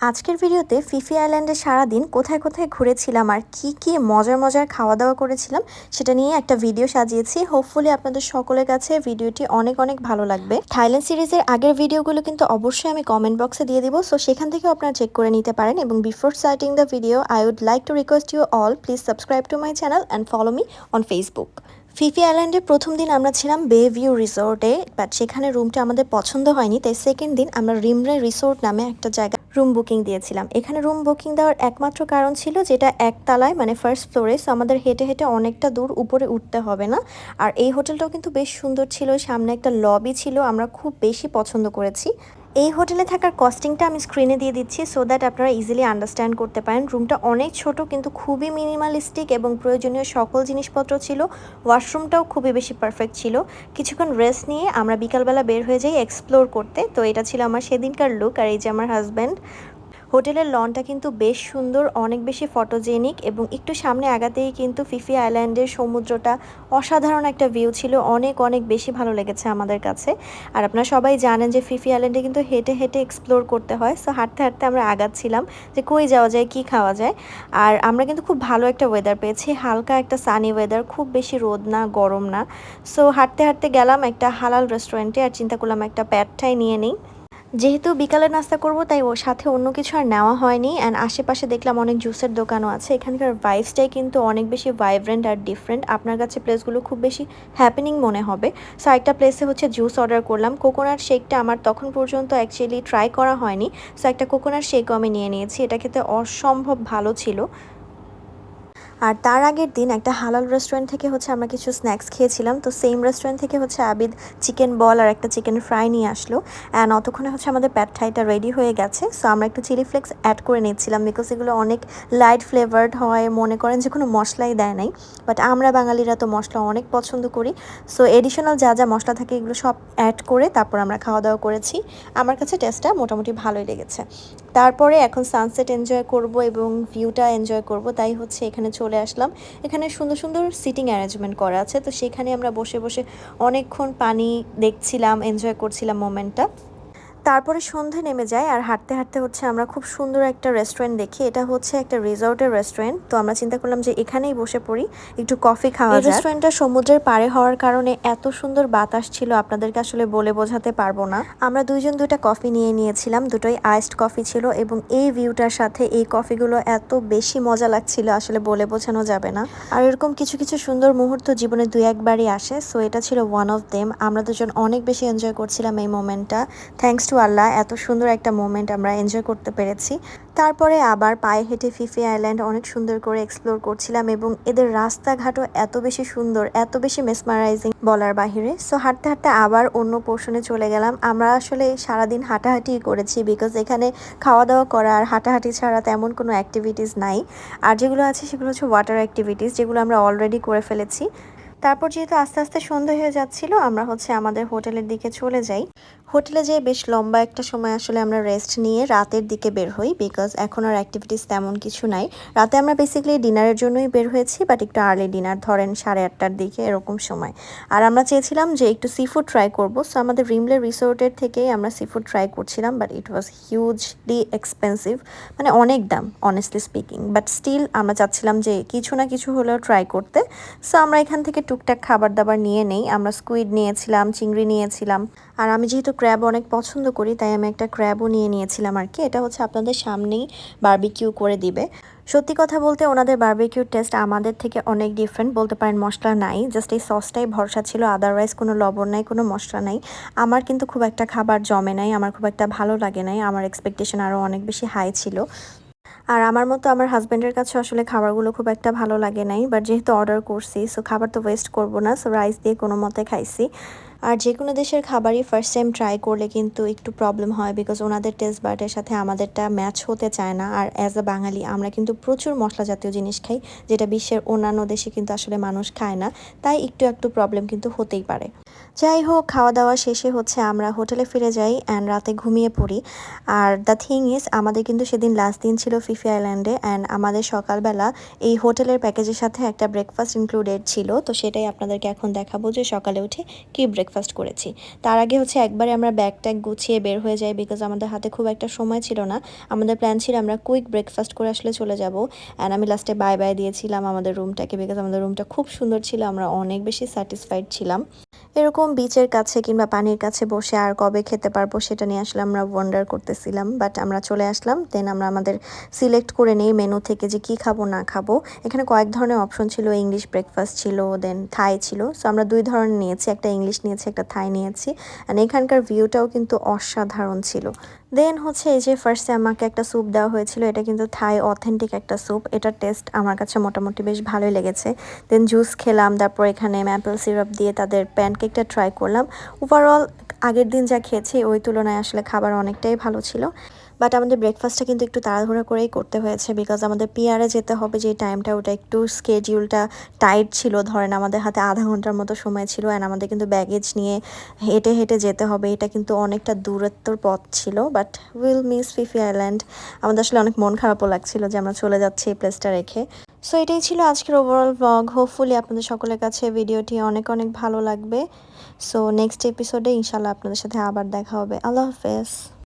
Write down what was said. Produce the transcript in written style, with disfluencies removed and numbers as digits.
আজকের ভিডিওতে ফিফি আইল্যান্ডে সারাদিন কোথায় কোথায় ঘুরেছিলাম আর কি মজার মজার খাওয়া দাওয়া করেছিলাম সেটা নিয়ে একটা ভিডিও সাজিয়েছি। হোপফুলি আপনাদের সকলের কাছে ভিডিওটি অনেক অনেক ভালো লাগবে। থাইল্যান্ড সিরিজের আগের ভিডিওগুলো কিন্তু অবশ্যই আমি কমেন্ট বক্সে দিয়ে দিব, সো সেখান থেকেও আপনারা চেক করে নিতে পারেন। এবং before starting the video I would like to request you all please subscribe to my channel and follow me on Facebook. Phi Phi আইল্যান্ডে প্রথম দিন আমরা ছিলাম বে ভিউ রিসোর্টে, বাট সেখানে রুমটা আমাদের পছন্দ হয়নি, তাই সেকেন্ড দিন আমরা রিমরে রিসোর্ট নামে একটা জায়গা রুম বুকিং দিয়েছিলাম। এখানে রুম বুকিং দেওয়ার একমাত্র কারণ ছিল যেটা একতলায় মানে ফার্স্ট ফ্লোরে, সো আমাদের হেঁটে হেঁটে অনেকটা দূর উপরে উঠতে হবে না। আর এই হোটেলটাও কিন্তু বেশ সুন্দর ছিল, সামনে একটা লবি ছিল, আমরা খুব বেশি পছন্দ করেছি। এই হোটেলে থাকার কস্টিংটা আমি স্ক্রিনে দিয়ে দিচ্ছি সো দ্যাট আপনারা ইজিলি আন্ডারস্ট্যান্ড করতে পারেন। রুমটা অনেক ছোট কিন্তু খুবই মিনিমালিস্টিক এবং প্রয়োজনীয় সকল জিনিসপত্র ছিল। ওয়াশরুমটাও খুবই বেশি পারফেক্ট ছিল। কিছুক্ষণ রেস্ট নিয়ে আমরা বিকালবেলা বের হয়ে যাই এক্সপ্লোর করতে। তো এটা ছিল আমার সেদিনকার লুক। আর এই যে আমার হাজব্যান্ড। হোটেলের লনটা কিন্তু বেশ সুন্দর, অনেক বেশি ফটোজেনিক এবং একটু সামনে আগাতেই কিন্তু ফিফি আইল্যান্ডের সমুদ্রটা অসাধারণ একটা ভিউ ছিল। অনেক অনেক বেশি ভালো লেগেছে আমাদের কাছে। আর আপনারা সবাই জানেন যে ফিফি আইল্যান্ডে কিন্তু হেঁটে হেঁটে এক্সপ্লোর করতে হয়, সো হাঁটতে হাঁটতে আমরা আগাচ্ছিলাম যে কই যাওয়া যায়, কি খাওয়া যায়। আর আমরা কিন্তু খুব ভালো একটা ওয়েদার পেয়েছি, হালকা একটা সানি ওয়েদার, খুব বেশি রোদ না গরম না। সো হাঁটতে হাঁটতে গেলাম একটা হালাল রেস্টুরেন্টে আর চিন্তা করলাম একটা প্যাড থাই নিয়ে নিই। যেহেতু বিকালে নাস্তা করব তাই ওর সাথে অন্য কিছু আর নেওয়া হয়নি। অ্যান্ড আশেপাশে দেখলাম অনেক জুসের দোকানও আছে। এখানকার ভাইবসটাই কিন্তু অনেক বেশি ভাইব্রেন্ট আর ডিফারেন্ট। আপনার কাছে প্লেসগুলো খুব বেশি হ্যাপেনিং মনে হবে। সো একটা প্লেসে হচ্ছে জুস অর্ডার করলাম। কোকোনাট শেকটা আমার তখন পর্যন্ত অ্যাকচুয়ালি ট্রাই করা হয়নি, সো একটা কোকোনাট শেকও আমি নিয়ে নিয়েছি। এটা খেতে অসম্ভব ভালো ছিল। আর তার আগের দিন একটা হালাল রেস্টুরেন্ট থেকে হচ্ছে আমরা কিছু স্ন্যাক্স খেয়েছিলাম। তো সেম রেস্টুরেন্ট থেকে হচ্ছে আবিদ চিকেন বল আর একটা চিকেন ফ্রাই নিয়ে আসলো। অ্যান্ড অতক্ষণে হচ্ছে আমাদের প্যাড থাইটা রেডি হয়ে গেছে। সো আমরা একটু চিলি ফ্লেক্স অ্যাড করে নিচ্ছিলাম বিকজ এগুলো অনেক লাইট ফ্লেভার্ড হয়, মনে করেন যে কোনো মশলাই দেয় নাই। বাট আমরা বাঙালিরা তো মশলা অনেক পছন্দ করি, সো এডিশনাল যা যা মশলা থাকে এগুলো সব অ্যাড করে তারপর আমরা খাওয়া দাওয়া করেছি। আমার কাছে টেস্টটা মোটামুটি ভালোই লেগেছে। তারপরে এখন সানসেট এনজয় করব এবং ভিউটা এনজয় করব, তাই হচ্ছে এখানে চলে আসলাম। এখানে সুন্দর সুন্দর সিটিং অ্যারেঞ্জমেন্ট করা আছে, তো সেখানে আমরা বসে বসে অনেকক্ষণ পানি দেখছিলাম, এনজয় করছিলাম মোমেন্টটা। তারপরে সন্ধে নেমে যায় আর হাঁটতে হাঁটতে হচ্ছে আমরা খুব সুন্দর একটা রেস্টুরেন্ট দেখি। এটা হচ্ছে একটা রিসর্টের রেস্টুরেন্ট, তো আমরা চিন্তা করলাম যে এখানেই বসে পড়ি, একটু কফি খাওয়া যায়। রেস্টুরেন্টটা সমুদ্রের পাড়ে হওয়ার কারণে এত সুন্দর বাতাস ছিল আপনাদেরকে আসলে বলে বোঝাতে পারবো না। আমরা দুইজন দুইটা কফি নিয়ে নিয়েছিলাম, দুটোই আইসড কফি ছিল এবং এই ভিউটার সাথে এই কফিগুলো এত বেশি মজা লাগছিল আসলে বলে বোঝানো যাবে না। আর এরকম কিছু কিছু সুন্দর মুহূর্ত জীবনে দুই একবারই আসে, সো এটা ছিল ওয়ান অফ দেম। আমরা দুজন অনেক বেশি এনজয় করছিলাম এই মোমেন্টটা। থ্যাঙ্কস টু আল্লাহ, এত সুন্দর একটা মোমেন্ট আমরা এনজয় করতে পেরেছি। তারপরে আবার পায়ে হেঁটে ফিফি আইল্যান্ড অনেক সুন্দর করে এক্সপ্লোর করছিলাম এবং এদের রাস্তাঘাটও এত বেশি সুন্দর, এত বেশি মেসমারাইজিং বলার বাহিরে। সো হাঁটতে হাঁটতে আবার অন্য পোর্শনে চলে গেলাম। আমরা আসলে সারাদিন হাঁটাহাঁটিই করেছি বিকজ এখানে খাওয়া দাওয়া করা আর হাঁটাহাঁটি ছাড়া তেমন কোনো অ্যাক্টিভিটিস নাই। আর যেগুলো আছে সেগুলো হচ্ছে ওয়াটার অ্যাক্টিভিটিস, যেগুলো আমরা অলরেডি করে ফেলেছি। তারপর যেহেতু আস্তে আস্তে সন্ধ্যা হয়ে যাচ্ছিল আমরা হচ্ছে আমাদের হোটেলের দিকে চলে যাই। হোটেলে যেয়ে বেশ লম্বা একটা সময় আসলে আমরা রেস্ট নিয়ে রাতের দিকে বের হই বিকজ এখন আর অ্যাক্টিভিটিস তেমন কিছু নাই। রাতে আমরা বেসিক্যালি ডিনারের জন্যই বের হয়েছি, বাট একটু আর্লি ডিনার, ধরেন 8:30টার দিকে এরকম সময়। আর আমরা চেয়েছিলাম যে একটু সি ফুড ট্রাই করবো, সো আমাদের রিমলে রিসোর্টের থেকেই আমরা সি ফুড ট্রাই করছিলাম, but it was hugely expensive, মানে অনেক দাম অনেস্টলি স্পিকিং। বাট স্টিল আমরা চাচ্ছিলাম যে কিছু না কিছু হলেও ট্রাই করতে, সো আমরা এখান থেকে টুকটাক খাবার দাবার নিয়ে নেই। আমরা স্কুইড নিয়েছিলাম, চিংড়ি নিয়েছিলাম। আর আমি যেহেতু ক্র্যাব অনেক পছন্দ করি তাই আমি একটা ক্র্যাবও নিয়ে নিয়েছিলাম আর কি। এটা হচ্ছে আপনাদের সামনেই বারবিকিউ করে দিবে। সত্যি কথা বলতে ওনাদের বারবিকিউর টেস্ট আমাদের থেকে অনেক ডিফারেন্ট, বলতে পারেন মশলা নাই, জাস্ট এই সসটাই ভরসা ছিল, আদারওয়াইজ কোনো লবণ নাই, কোনো মশলা নাই। আমার কিন্তু খুব একটা খাবার জমে নাই, আমার খুব একটা ভালো লাগে নাই, আমার এক্সপেকটেশন আরও অনেক বেশি হাই ছিল। আর আমার মতো আমার হাজব্যান্ডের কাছে আসলে খাবারগুলো খুব একটা ভালো লাগে নাই, বাট যেহেতু অর্ডার করছি সো খাবার তো ওয়েস্ট করবো না, সো রাইস দিয়ে কোনো মতে খাইছি। আর যে কোনো দেশের খাবারই ফার্স্ট টাইম ট্রাই করলে কিন্তু একটু প্রবলেম হয় বিকজ ওনাদের টেস্ট বাটের সাথে আমাদেরটা ম্যাচ হতে চায় না। আর অ্যাজ আ বাঙালি আমরা কিন্তু প্রচুর মশলা জাতীয় জিনিস খাই, যেটা বিশ্বের অন্যান্য দেশে কিন্তু আসলে মানুষ খায় না, তাই একটু প্রবলেম কিন্তু হতেই পারে। যাই হোক, খাওয়া দাওয়া শেষে হচ্ছে আমরা হোটেলে ফিরে যাই অ্যান্ড রাতে ঘুমিয়ে পড়ি। আর দ্য থিং ইজ আমাদের কিন্তু সেদিন লাস্ট দিন ছিল ফিফি আইল্যান্ডে অ্যান্ড আমাদের সকালবেলা এই হোটেলের প্যাকেজের সাথে একটা ব্রেকফাস্ট ইনক্লুডেড ছিল, তো সেটাই আপনাদেরকে এখন দেখাবো যে সকালে উঠে কি ব্রেকফাস্ট ব্রেকফাস্ট করেছি। তার আগে হচ্ছে একবারে আমরা ব্যাগ ট্যাগ গুছিয়ে বের হয়ে যাই, বিকজ আমাদের হাতে খুব একটা সময় ছিল না। আমাদের প্ল্যান ছিল আমরা কুইক ব্রেকফাস্ট করে আসলে চলে যাব। অ্যান্ড আমি লাস্টে বাই বাই দিয়েছিলাম আমাদের রুমটাকে, বিকজ আমাদের রুমটা খুব সুন্দর ছিল, আমরা অনেক বেশি স্যাটিসফাইড ছিলাম। এরকম বিচের কাছে কিংবা পানির কাছে বসে আর কবে খেতে পারবো সেটা নিয়ে আসলে আমরা ওয়ান্ডার করতেছিলাম, বাট আমরা চলে আসলাম। দেন আমরা আমাদের সিলেক্ট করে নিই মেনু থেকে যে কি খাবো না খাবো। এখানে কয়েক ধরনের অপশন ছিল, ইংলিশ ব্রেকফাস্ট ছিল, দেন থাই ছিল। সো আমরা দুই ধরনের নিয়েছি, একটা ইংলিশ নিয়েছি, একটা থাই নিয়েছি। অ্যান্ড এখানকার ভিউটাও কিন্তু অসাধারণ ছিল। দেন হচ্ছে এই যে ফার্স্টে আমাকে একটা স্যুপ দেওয়া হয়েছিল, এটা কিন্তু থাই অথেন্টিক একটা স্যুপ, এটার টেস্ট আমার কাছে মোটামুটি বেশ ভালোই লেগেছে। দেন জুস খেলাম, তারপর এখানে ম্যাপেল সিরাপ দিয়ে তাদের প্যানকেকটা ট্রাই করলাম। ওভারঅল আগের দিন যা খেয়েছি ওই তুলনায় আসলে খাবার অনেকটাই ভালো ছিল। বাট আমাদের ব্রেকফাস্টটা কিন্তু একটু তাড়াহুড়া করেই করতে হয়েছে, বিকজ আমাদের পিয়ারে যেতে হবে যে টাইমটা, ওটা একটু স্কেডিউলটা টাইট ছিল। ধরেন আমাদের হাতে আধা ঘন্টার মতো সময় ছিল, অ্যান্ড আমাদের কিন্তু ব্যাগেজ নিয়ে হেঁটে হেঁটে যেতে হবে, এটা কিন্তু অনেকটা দূরত্বর পথ ছিল। But will miss Phi Phi island. আমাদের আসলে অনেক মন খারাপও লাগছিল যে আমরা চলে যাচ্ছি এই প্লেসটা রেখে। সো এটাই ছিল আজকের ওভারঅল ব্লগ। হোপফুলি আপনাদের সকলের কাছে ভিডিওটি অনেক অনেক ভালো লাগবে। সো নেক্সট এপিসোডে ইনশাল্লাহ আপনাদের সাথে আবার দেখা হবে। আল্লাহ হাফেজ।